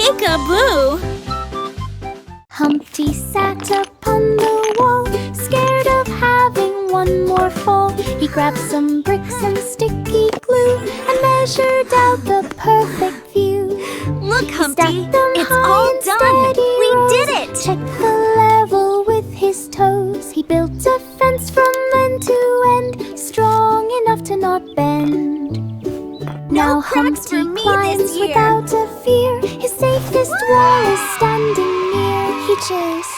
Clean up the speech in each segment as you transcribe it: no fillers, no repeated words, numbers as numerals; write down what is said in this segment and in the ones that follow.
Peek-a-boo! Humpty sat upon the wall, scared of having one more fall. He grabbed some bricks and sticky glue and measured out the perfect view. Look, Humpty, it's high all and done! steady We rows. did it! Checked the level with his toes. He built a fence from end to end, strong enough to not bend. Now cracks for Humpty me climbs this year. without a fear. His safest wall is standing near. He just,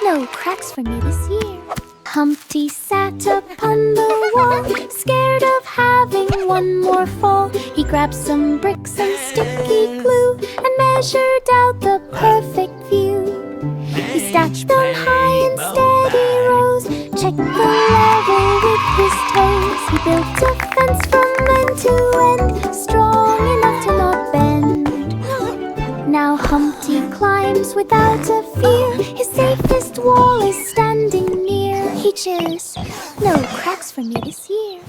no cracks for me this year. Humpty sat upon the wall, scared of having one more fall. He grabbed some bricks and sticky glue and measured out the perfect view. He stacked them high in steady rows, checked the level with his toes. He built a fence from end to end, strong enough to not bend. Now Humpty climbs without a fear. His safest wall is standing near. He just, no cracks for me this year.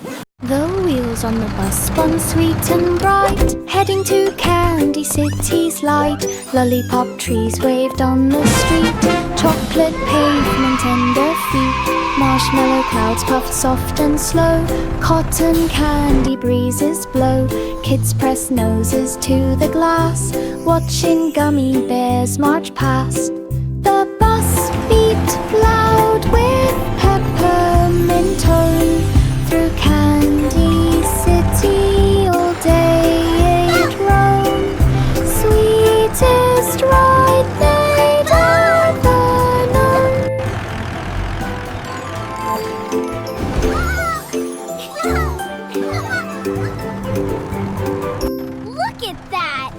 The wheels on the bus spun sweet and bright, heading to Candy City's light. Lollipop trees waved on the street, chocolate pavement under feet. Marshmallow clouds puffed soft and slow, cotton candy breezes blow. Kids press noses to the glass, watching gummy bears march past. The bus beeped loud with peppermint tone. Through Candy City all day it roamed, sweetest ride they'd ever known. Look at that!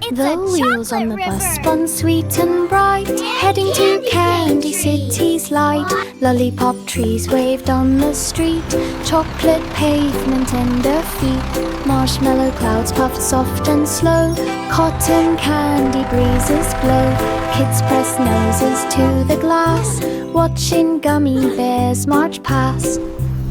It's The a wheels on chocolate the river. bus spun sweet and bright, heading to Candy City's light. Lollipop trees waved on the street, chocolate pavement under feet. Marshmallow clouds puffed soft and slow, cotton candy breezes blow. Kids press noses to the glass, watching gummy bears march past.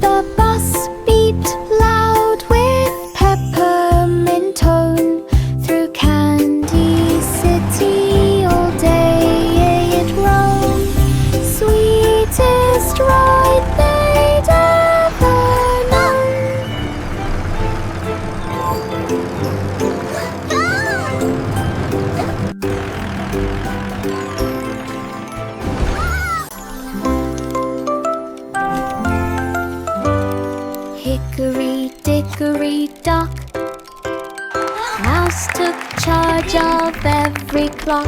The bus beeped loud with peppermint tone. Through Candy City all day it roamed, sweetest ride they'd ever known. Hickory dickory dock, Mouse took charge of every clock,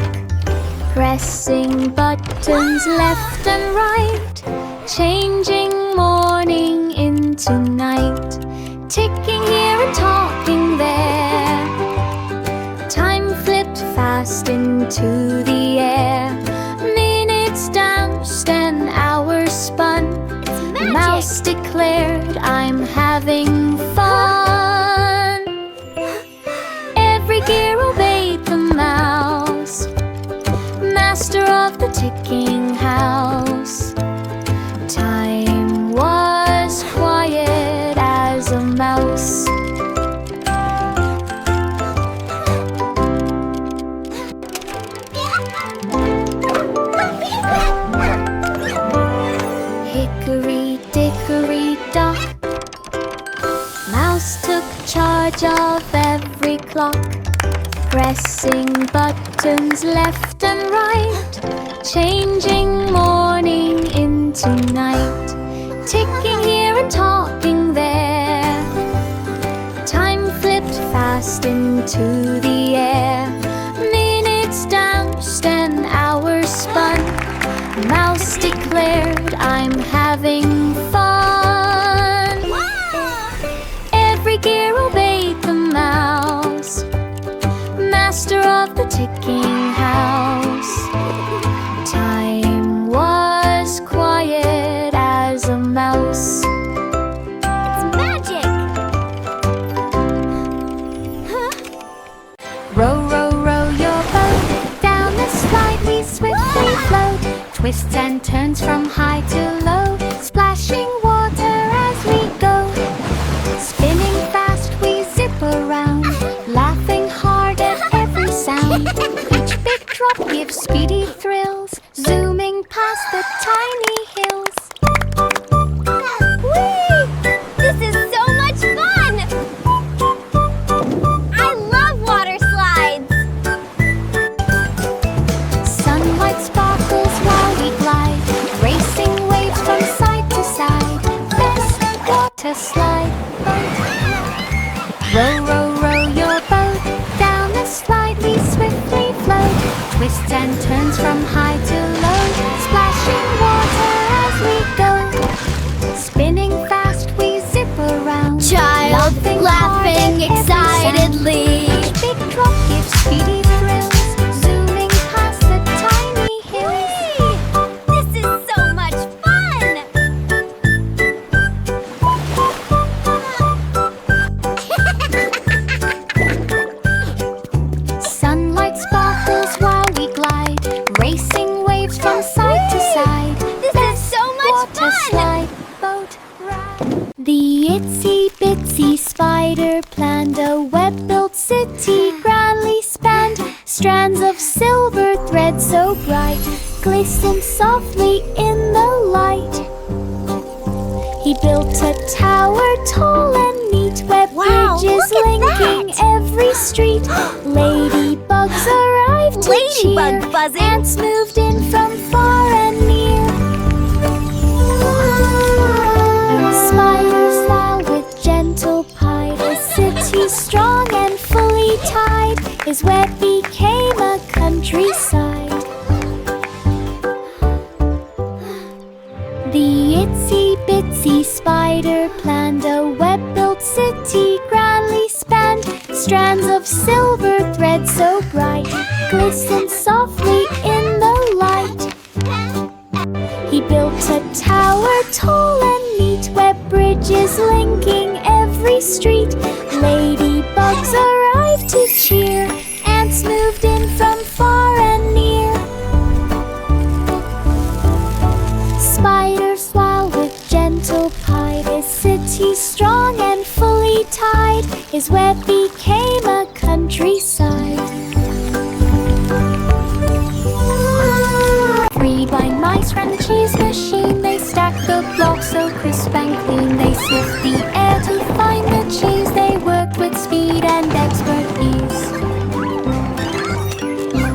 pressing buttons left and right, changing morning into night, ticking here and talking there. Time flipped fast into the air, minutes danced and hours spun. The mouse declared, "I'm having fun." Every gear obeyed the mouse, master of the ticking house. Time was quiet as a mouse. Hickory dickory dock, Mouse took charge of every clock, pressing buttons left and right, changing morning into night, ticking here and talking there. Time flipped fast into the air, minutes danced and hours spun. The mouse declared, "I'm having fun." Every gear obeyed the mouse, master of the ticking house. Time was quiet as a mouse. It's magic! Row, row, row your boat down the slide we swiftly float. Twists and turns from high to low, splashing water as we go. Spinning fast we zip around, laughing hard at every sound. Each twists and turns from high to low, splashing water as we go. Spinning fast we zip around, Child laughing excitedly. Each big drop gives speedy thrills, zooming past the tiny hills. This is so much fun! Sunlight sparkles while we glide, racing waves from side to side. This is so much Water fun! slide, boat ride. The itsy bitsy spider planned a web-built city grandly spanned. Strands of silver thread so bright glisten softly in the light. He built a tower tall and neat, web bridges look at linking that! every street. Ladybugs arrived to Ladybug cheer. buzzing. Ants moved in from far and near. Spiders fly with gentle pie. The city strong and fully tied. His web became a countryside. The itsy bitsy spider planned a web-built city grandly spanned. Strands of silver thread so bright glisten softly in the light. He built a tower tall and neat, web bridges linking every street. Ladybugs arrived to cheer. Ants moved in from far and near. Spiders swirl with gentle pie. His city strong and fully tied. His web became a countryside. 3 blind mice ran the cheese machine. They stacked the blocks so crisp and clean. They sniffed the air to find the cheese. They worked with speed and expert ease.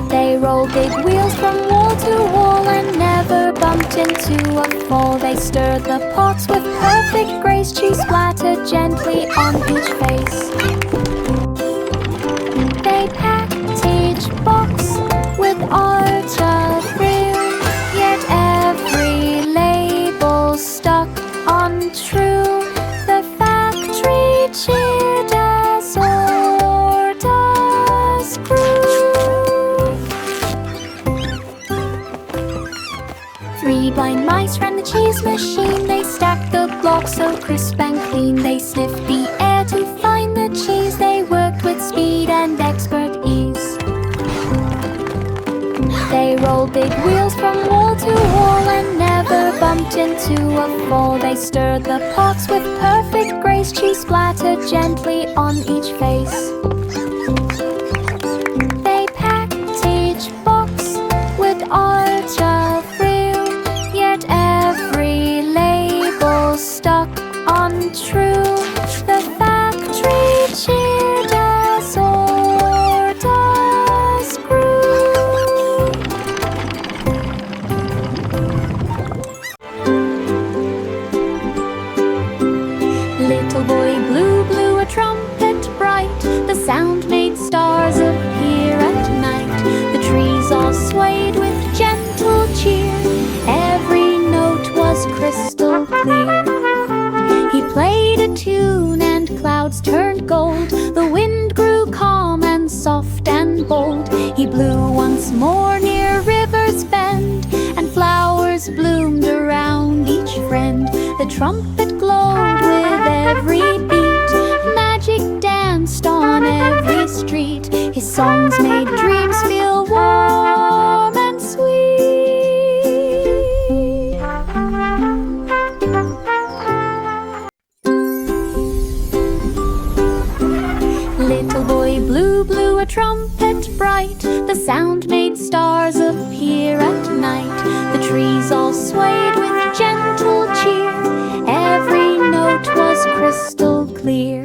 They rolled big wheels from wall to wall and never bumped into a fall. They stirred the pots with perfect grace. Cheese splattered gently on each face. They packed each box with art of room, yet every label stuck untrue. The factory cheered as orders grew. 3 blind mice ran the cheese machine. They stacked the blocks so crisp and clean. They sniffed the air to find the cheese. They worked with speed and expert ease. They rolled big wheels from wall to wall and never bumped into a fall. They stirred the pots with perfect grace. Cheese splattered gently on each face. They packed each box with art of room, yet every label stuck untrue. The factory cheered as orders grew. Little boy blue blew a trumpet bright. The sound made stars appear at night. The trees all swayed with gentle cheer. Every note was crystal clear. He played a tune and clouds turned gold. The wind grew calm and soft and bold. He blew once more near River's Bend, and flowers bloomed around each friend. The trumpet glowed with every beat. Magic danced on every street. His songs made dreams feel warm and sweet. Little boy blue blew a trumpet bright. The sound made stars appear at night. The trees all swayed with gentle cheer. Every note was crystal clear.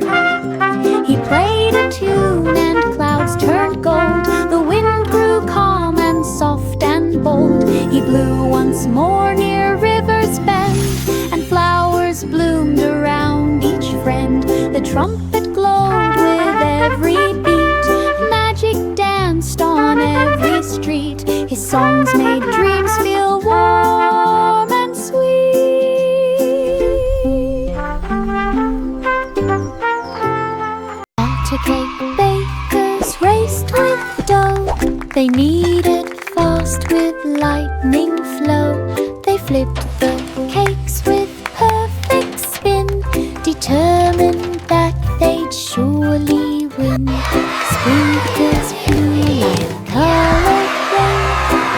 He played a tune and clouds turned gold. The wind grew calm and soft and bold. He blew once more near River's Bend, and flowers bloomed around each friend. The trumpet glowed with every beat. Magic danced on every street. songs made dreams feel warm and sweet. Batter cake bakers raced with dough. They kneaded fast with lightning flow. They flipped the cakes with perfect spin, determined that they'd surely win. Sprinkles flew like colored rain.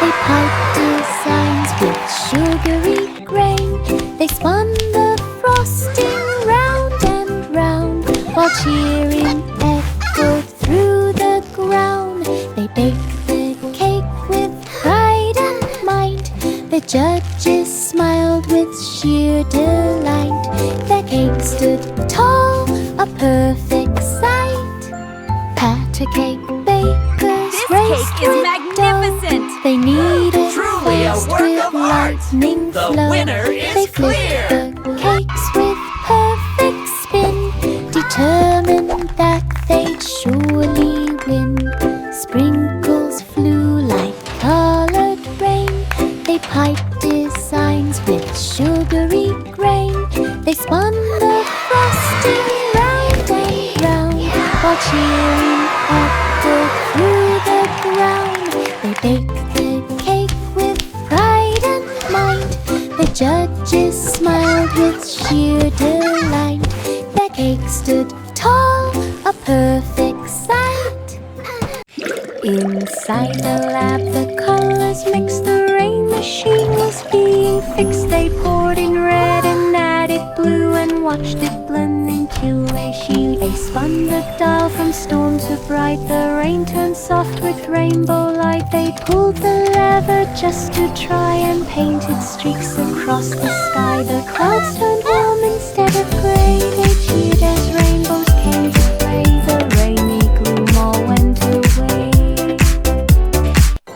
They piped designs with sugary grain. They spun the frosting round and round, while cheering echoed through the ground. They baked the cake with pride and might. The judges smiled with sheer delight. Their cake stood tall, a perfect sight. Patter cake bakers This raced cake is with magnificent. dough. They kneaded Truly a fast work with of art. lightning The flow. winner is They flipped clear. the cakes with perfect spin, determined that they'd surely win. Sprinkles flew like colored rain. They piped designs with sugary grain. They spun the frosting round and round, while cheering echoed through the ground. They baked the cake with pride and might. The judges smiled with sheer delight. Their cake stood tall, a perfect sight. Inside the lab, the colors mixed. The rain machine was being fixed. They poured in red and added blue and watched it blend into a sheet. They spun the dial from storm to bright. The rain turned soft with rainbow light. They pulled the lever just to try and painted streaks across the sky. The clouds turned warm instead of gray. They cheered as rainbows came to play. The rainy gloom all went away.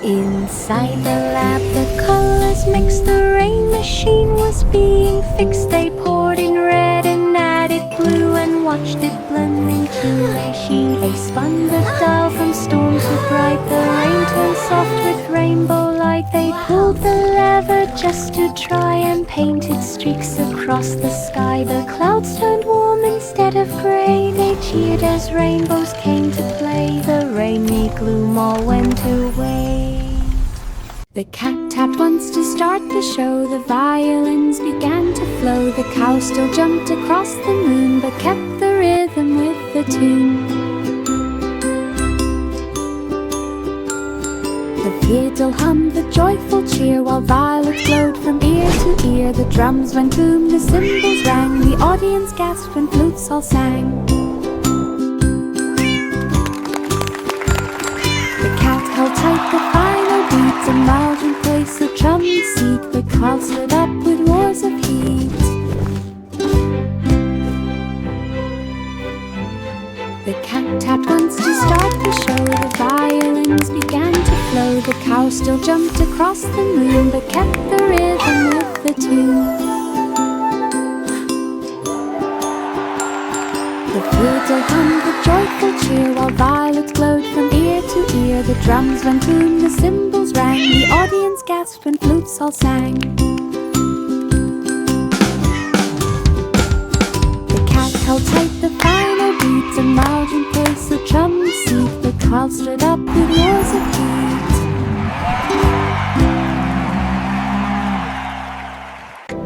Inside the lab, the colors mixed. The rain machine was being fixed. They poured in red and added blue and watched it blend into a sheet. They spun the dial from storm to bright. The rain turned soft with rainbow light. They pulled the lever just to try and painted streaks across the sky. The clouds turned warm instead of gray. They cheered as rainbows came to play. The rainy gloom all went away. The cat tapped once to start the show. The violins began to flow. The cow still jumped across the moon, but kept the rhythm with the tune. The fiddle hummed the joyful cheer, while violets glowed from ear to ear. The drums went boom, the cymbals rang. The audience gasped when flutes all sang. The cat held tight the final beat. A mountain place, the trumpet seat. The clouds lit up with roars of heat. The cat tapped once to start the show. The violins began to flow. The cow still jumped across the moon, but kept the rhythm with the tune. The fiddle hummed the joyful cheer, while violets glowed from ear to ear. The drums went boom, the cymbals rang. The audience gasped when flutes all sang. The cat held tight the final beat. A mountain place, the trumpet seat. The clouds lit up with roars of heat.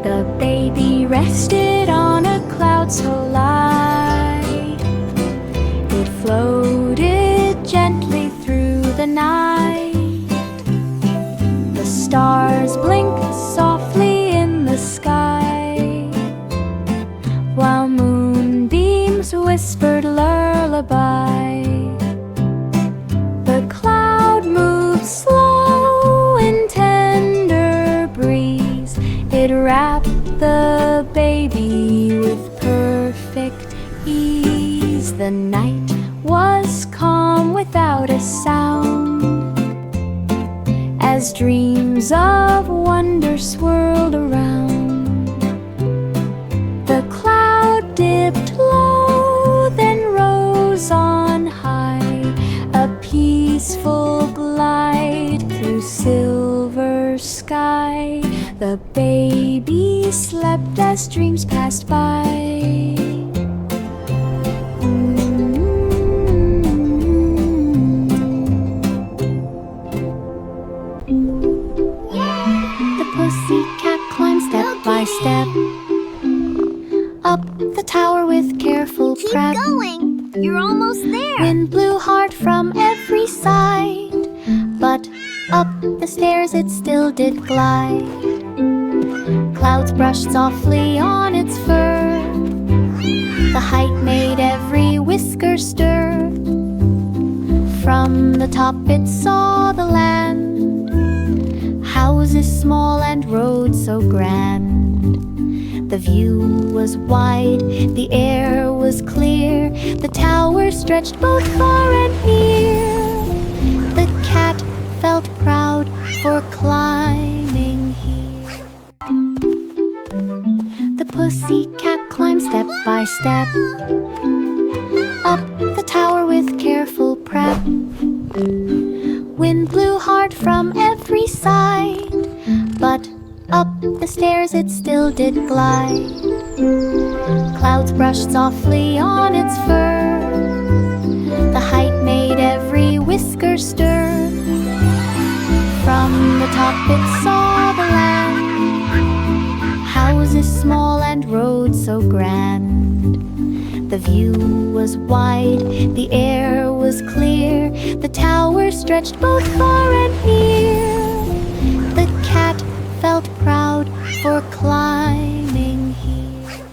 The baby rested on a cloud so light. It floated gently through the night. The stars blinked softly in the sky, while moonbeams whispered lullaby. The cloud moved slow in tender breeze. It wrapped the baby with perfect ease. The night was calm without a sound, as dreams of wonder swirled around. The cloud dipped low, then rose on high, a peaceful glide through silver The baby slept as dreams passed by. The pussycat climbed step by step up the tower with careful prep. Keep going. You're almost there. Wind blew hard from every side, but up the stairs it still did glide. Clouds brushed softly on its fur. The height made every whisker stir. From the top it saw the land, houses small and roads so grand. The view was wide, the air was clear. The tower stretched both far and near. The cat felt proud for climbing here. The pussycat climbed step by step up the tower with careful prep. Wind blew hard from every side, but up the stairs it still did glide. Clouds brushed softly on its fur. The height made every whisker stir. From the top it saw the land, houses small and roads so grand. The view was wide, the air was clear. The tower stretched both far and near. The cat felt proud for climbing here.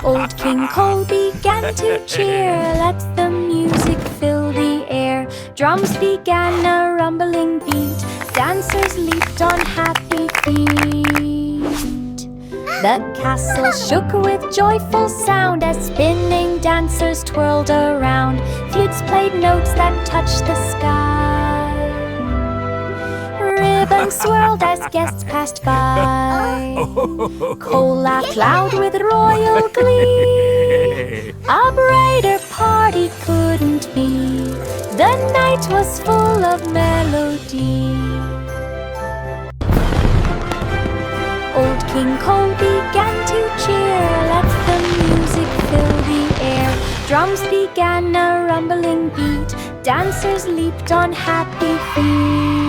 Old King Cole began to cheer. Let the music fill the air. Drums began a rumbling beat. Dancers leaped on happy feet. The castle shook with joyful sound as spinning dancers twirled around. Flutes played notes that touched the sky. Ribbons swirled as guests passed by. Cole laughed loud with royal glee. A brighter party couldn't be. The night was full of melody. Old King Cole began to cheer. Let the music fill the air. Drums began a rumbling beat. Dancers leaped on happy feet.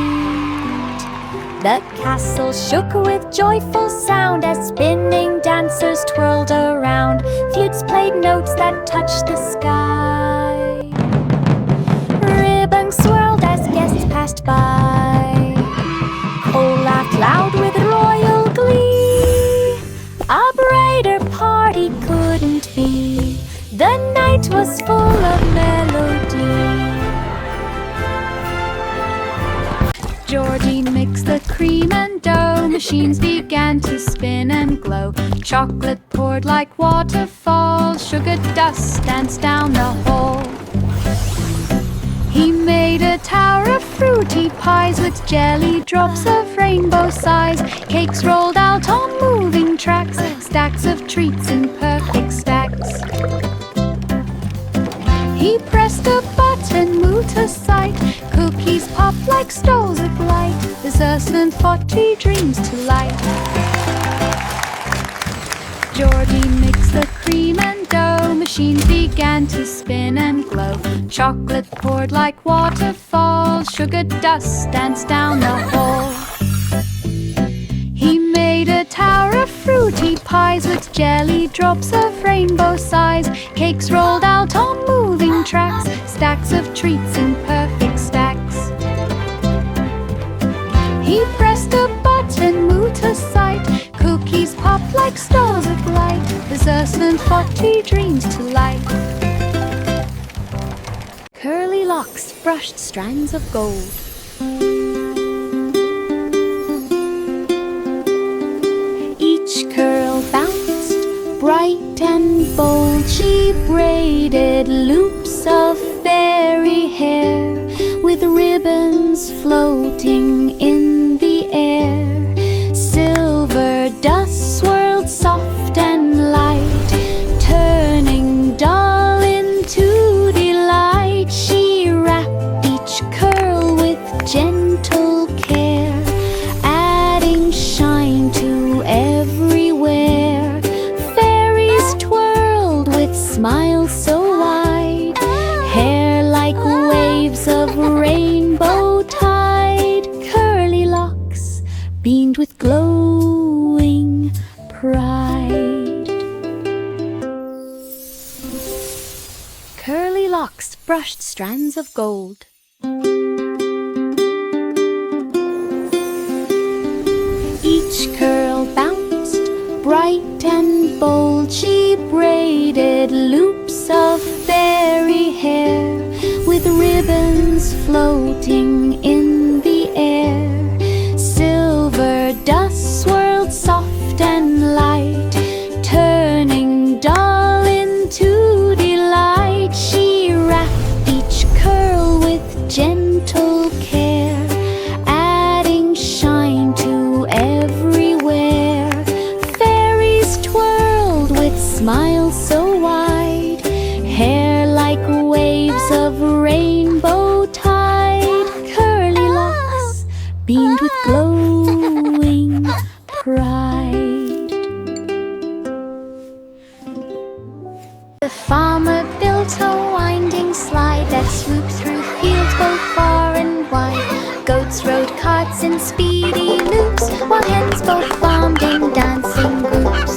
The castle shook with joyful sound as spinning dancers twirled around. Flutes played notes that touched the sky. Ribbons swirled as guests passed by. Cole laughed loud with royal glee. A brighter party couldn't be. The night was full of melody. Georgie mixed the cream and dough. Machines began to spin and glow. Chocolate poured like waterfalls. Sugar dust danced down the hall. He made a tower of fruity pies with jelly drops of rainbow size. Cakes rolled out on moving tracks. Stacks of treats in perfect stacks. He pressed a button, moved to sight. Cookies popped like stoles of light. Desserts and 40 dreams to light. Georgie mixed the cream and dough. Machines began to spin and glow. Chocolate poured like waterfalls. Sugar dust danced down the hall. He made a tower of fruity pies with jelly drops of rainbow size. Cakes rolled out on moving tracks. Stacks of treats in perfect stacks. He pressed a button, moved to sight. Cookies popped like stars of light. Desserts and 40 dreams to light. Curly locks brushed strands of gold. Each curl bounced bright and bold. She braided loops of fairy hair with ribbons floating in the air. Silver dust swirled soft and light, turning dull into delight. She wrapped each curl with gentle care, adding shine to gold. Each curl bounced bright and bold. She braided loops of fairy hair with ribbons floating in the air. Silver dust swirled soft and light, turning dull into delight. She wrapped each curl with gentle care, adding shine to everywhere. Fairies twirled with smiles so wide, hair like waves of rainbow tide. Curly locks beamed with glowing pride. The farmer built a winding slide that swooped through fields both far and wide. Goats rode carts in speedy loops, while hens both farmed in dancing groups.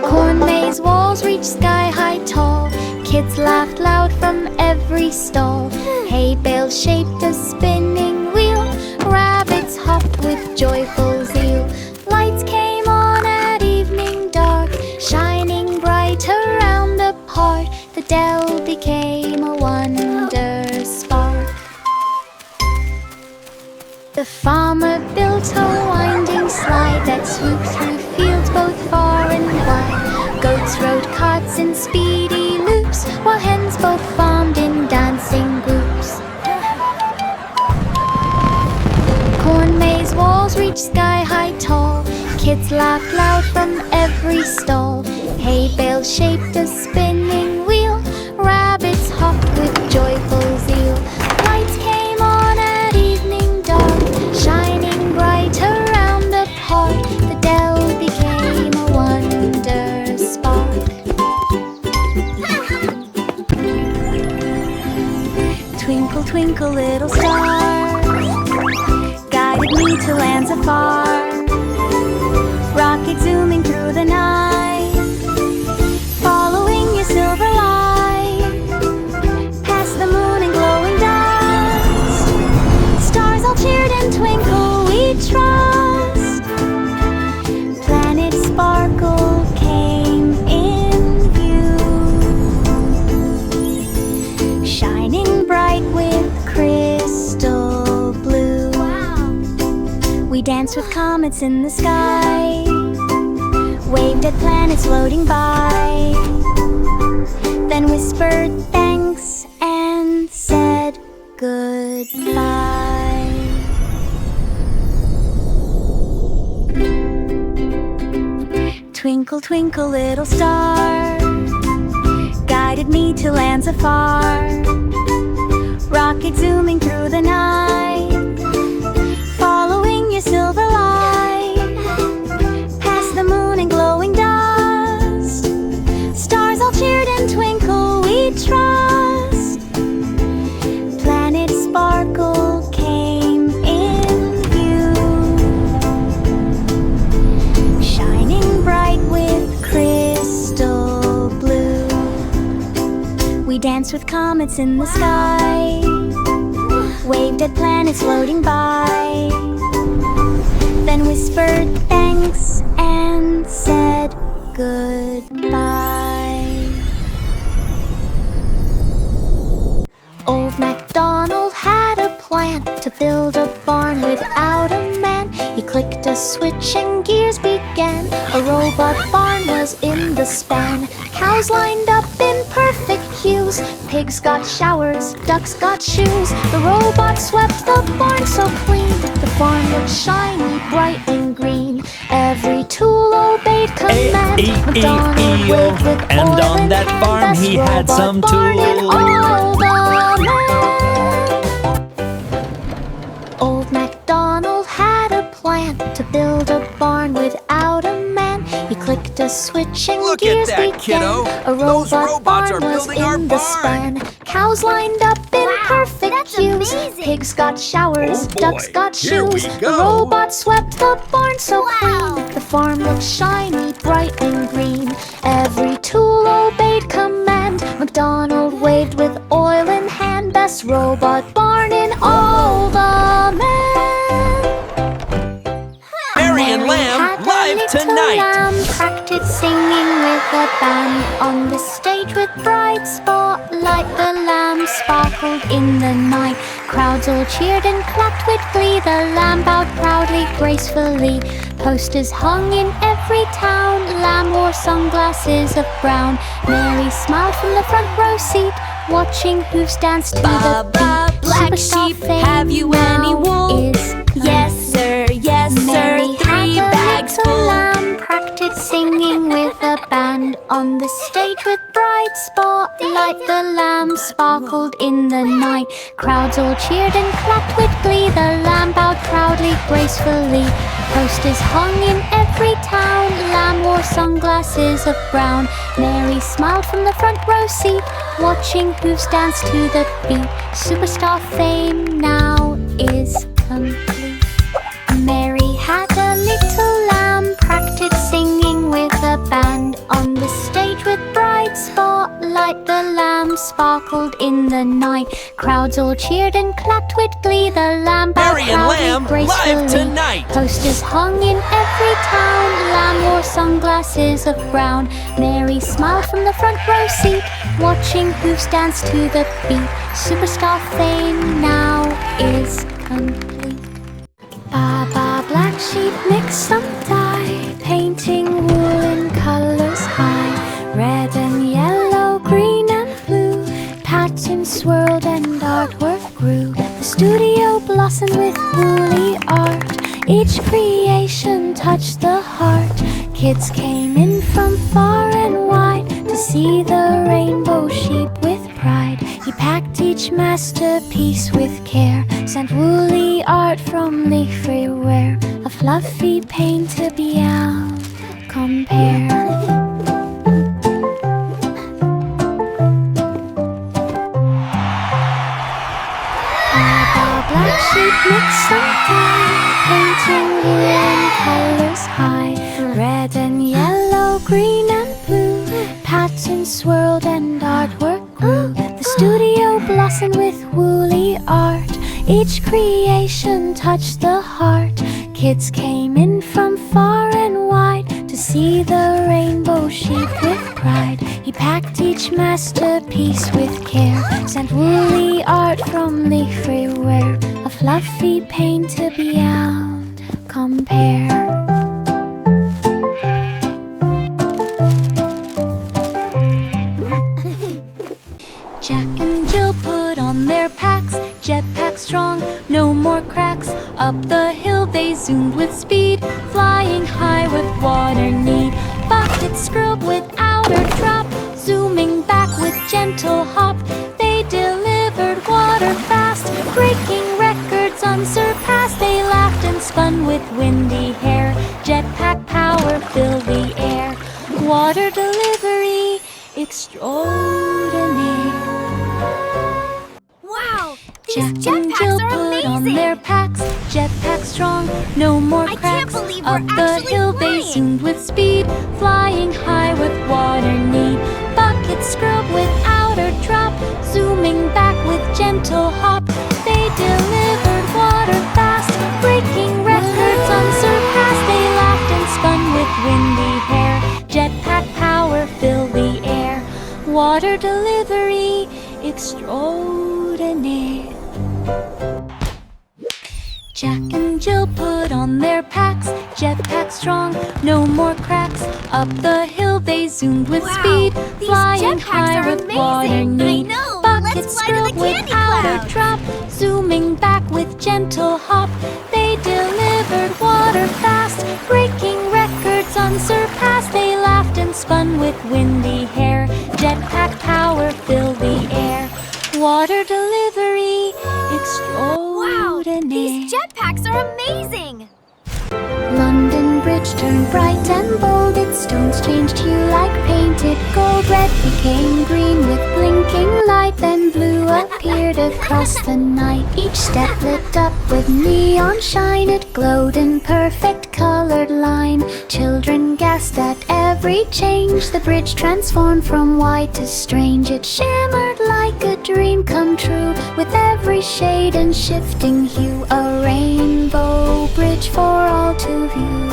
Corn maze walls reached sky-high tall, kids laughed loud from every stall. Hay bales shaped a spinning wheel, rabbits hopped with joyful zeal. Lights came on at evening dark, shining bright around the park. The dell became a wonder spark. The farmer built a winding slide that swooped through fields both far and wide. Goats rode carts in speedy loops, while hens both farmed in dancing groups. Corn maze walls reached sky-high tall, kids laughed loud from every stall. Hay bales shaped a spinning wheel, rabbits hopped with joyful zeal. Lights came on at evening dark, shining bright around the park. The dell became a wonder spark. Twinkle, twinkle, little star, guided me to lands afar. Rocket zooming through the night, following your silver light, past the moon and glowing dust. Stars all cheered and twinkle, we trust. Planet sparkle came in view, shining bright with crystal blue. Wow. We danced with comets in the sky, waved at planets floating by, then whispered thanks and said goodbye. Twinkle, twinkle, little star, guided me to lands afar. Rocket zooming through the night, following your silver light, past the moon and glowing dust. Stars all cheered and twinkle, we trust. Planet sparkle came in view, shining bright with crystal blue. We danced with comets in the sky, waved at planets floating by, then whispered thanks and said goodbye. Old MacDonald had a plan to build a barn without a man. He clicked a switch and gears began. A robot barn was in the span. Cows lined up in perfect hues, pigs got showers, ducks got shoes. The robot swept the barn so clean, the farm looked shiny, bright and green. Every tool obeyed command. MacDonald waved with and oil on in that hand. farm Best he had robot some barn in tools. all the land. Old MacDonald had a plan to build a barn without a man. He clicked a switch and Look at gears that, began. kiddo. A Those robot robots barn are was building our in the barn. span. Cows lined up in Wow, perfect that's hues. amazing. Pigs got showers, Oh boy, ducks got here we shoes. The go. robot swept the barn so Wow. clean. The farm looked shiny, bright and green. Every tool obeyed command. MacDonald this robot barn in all the men. Mary and Lamb had a live little tonight. lamb, practiced singing with a band. On the stage with bright spotlight, the lamb sparkled in the night. Crowds all cheered and clapped with glee. The lamb bowed proudly, gracefully. Posters hung in every town. Lamb wore sunglasses of brown. Mary smiled from the front row seat, watching hooves dance to the beat. Black Superstar sheep, fame have you any now wool? is Yes, sir, yes, Mary sir, 3 had a bags little full. lamb, practiced singing with a band. On the stage with bright spotlight, the lamb sparkled in the night. Crowds all cheered and clapped with glee. The lamb bowed proudly, gracefully. Posters hung in every town. Lamb wore sunglasses of brown. Mary smiled from the front row seat, watching hooves dance to the beat. Superstar fame now is complete. Mary had a little lamb, practiced singing with a band. On the stage with bright spotlight, the lamb sparkled in the night. Crowds all cheered and clapped with glee. The lamb bowed Mary and Lamb proudly, live gracefully. tonight. Posters hung in every town. Lamb wore sunglasses of brown. Mary smiled from the front row seat, watching hooves dance to the beat. Superstar fame now is complete. Baba black sheep mix some dye, painting wool in colors high. Red and yellow, green and blue, patterns swirled and artwork grew. The studio blossomed with woolly art. Each creation touched the heart. Kids came in from far and wide to see the rainbow sheep with pride. He packed each masterpiece with care, sent woolly art from leafy wear. A fluffy paint to beyond compare. Black sheep mix some dye, painting wool in colors high. Red and yellow, green and blue, patterns swirled and artwork grew. The studio blossomed with woolly art. Each creation touched the heart. Kids came in from far and wide to see the rainbow sheep with pride. He packed each masterpiece with care, sent woolly art from leafy wear. A fluffy paint to beyond compare. Jack and Jill put on their packs, jetpack strong, no more cracks. Up the hill they zoomed with speed, flying high with water need. Buckets scrubbed without a drop, zooming back with gentle hop. They delivered water fast, breaking records unsurpassed. They laughed and spun with windy hair, jetpack power filled the air. Water delivery extraordinaire. Wow, Jack these and Jill jetpacks are put on amazing. their packs, jetpack strong, no more I can't cracks. believe we're Up the actually hill they flying. zoomed with speed, flying high with water need. Buckets scrubbed without a drop, zooming back with gentle hop. They delivered water fast, breaking records unsurpassed. They laughed and spun with windy hair, jetpack power filled the air. Water delivery extraordinaire. Jack and Jill put on their packs, jetpack strong, no more cracks. Up the hill they zoomed with Wow, speed, these flying jetpacks high are with amazing. water need. I know, Buckets let's fly to the scrubbed candy without clouds. a drop, zooming back with gentle hop. They delivered water fast, breaking records unsurpassed. They laughed and spun with windy hair, jetpack power filled the air. Water delivery Wow, extraordinaire. these jetpacks are amazing. London Bridge turned bright and bold. Its stones changed hue like painted gold. Red became green with blinking light. Then blue appeared across the night. Each step lit up with neon shine. It glowed in perfect colored line. Children gasped at every every change, the bridge transformed from white to strange. It shimmered like a dream come true, with every shade and shifting hue, a rainbow bridge for all to view.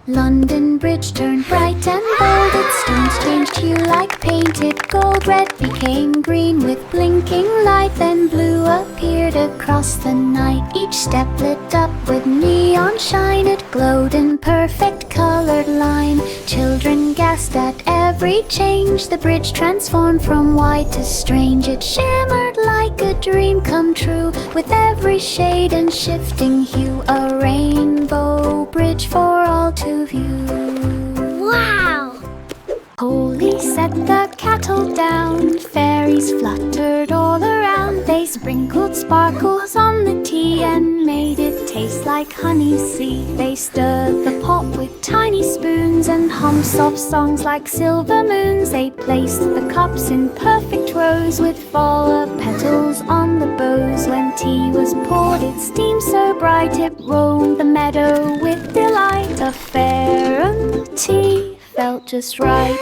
London Bridge turned bright and bold, its stones changed hue like painted gold. Red became green with blinking light, then blue appeared across the night. Each step lit up with neon shine, it glowed in perfect colored line. Children gasped at every change, the bridge transformed from white to strange. It shimmered like a dream come true, with every shade and shifting hue, a rainbow bridge for all to view. Wow! Holy set the kettle down, fairies fluttered all around. They sprinkled sparkles on the tea and made it taste like honey sea. They stirred the pot with tiny spoons and hummed soft songs like silver moons. They placed the cups in perfect rows with flower petals on the bows. When tea was poured, it steamed so bright it roamed the meadow with delight. A fair tea felt just right.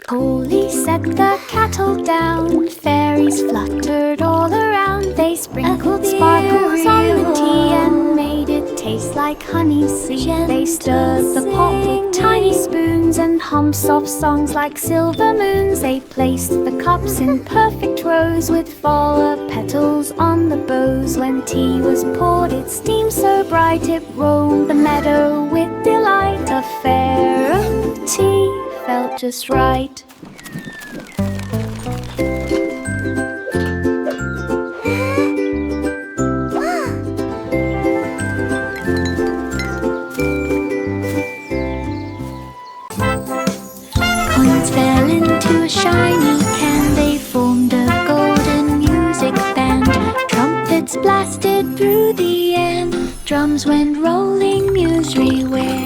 Holy set the kettle down, fairies fluttered all around. They sprinkled sparkles on the tea and made it taste like honey sea. They stirred the pot with tiny spoons and hummed soft songs like silver moons. They placed the cups in perfect rows with flower petals on the bows. When tea was poured, it steamed so bright it roamed the meadow with delight. A fair tea felt just right. Coins fell into a shiny can, they formed a golden music band. Trumpets blasted through the air, drums went rolling musically where